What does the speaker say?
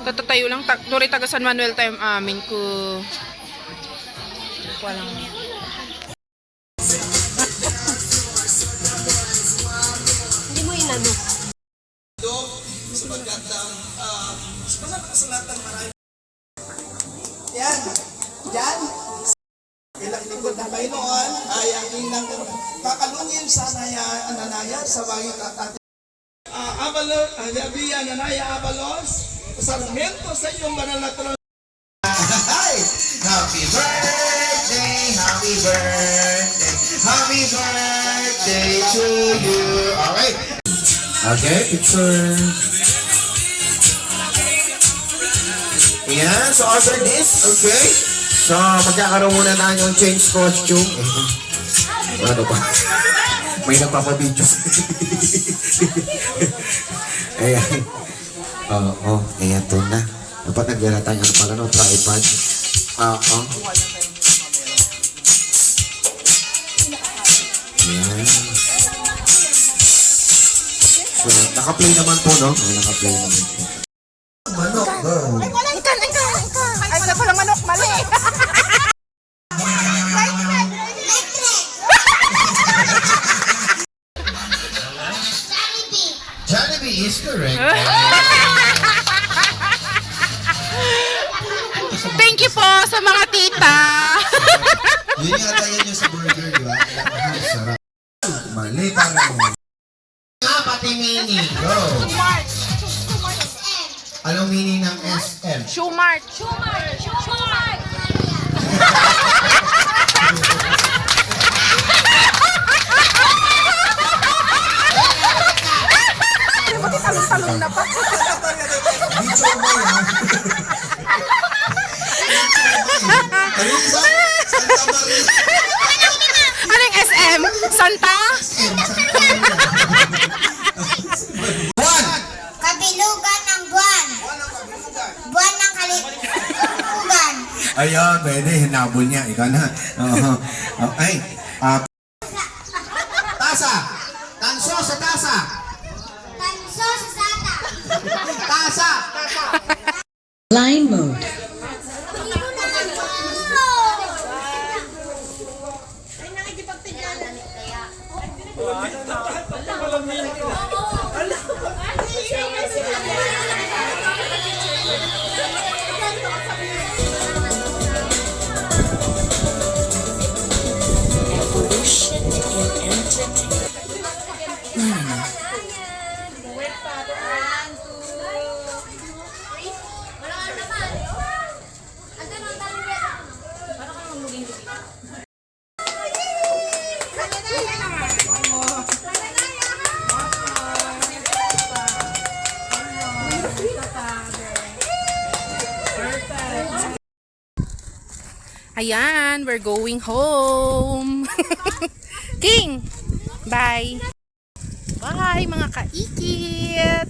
Tatatayo lang. Dori taga San Manuel time amin ko. Walang. Hindi mo inano. Yan. Yan. Ilang lingkod na Panginoon ay ang inang kakalungin sa ananaya sa bangit at ating Abalos, Javier Ananaya Abalos, Sarmiento sa inyong banal na trono. Happy birthday, happy birthday, happy birthday to you. Alright. Okay, picture. Ayan, so after this, okay. So, magkakaroon muna na yung change costume. Ano pa? May nagpapabidyo. Ayan. Oo, ayan to na. Dapat naglala tayo ano pala no, tripod. Oo. Ayan. So, naka-play naman po, no? Naka-play naman po. Manok, go. Ikan. Ay, wala palang manok. Mali. Jollibee is correct. Thank you po sa mga tita. Yun yung atayan nyo sa burger, di ba? Sarap. Mali pa rin. Pati mini. Go. Anong meaning ng SM? Shoemart. Talong na pa. Bicho ba yan? Ano yung isa? Santa Maria. Ano yung SM? Santa? Buwan! Kabilugan ng buwan. Buwan ng kalibugan. Ayan, pwede. Hinabol niya. Ikaw na. Ay. Tasa! Tanso sa tasa! Tanso sa sata. Tasa! Line mode. Evolution in entertainment. Ayan, we're going home. King, bye. Bye mga kaikit.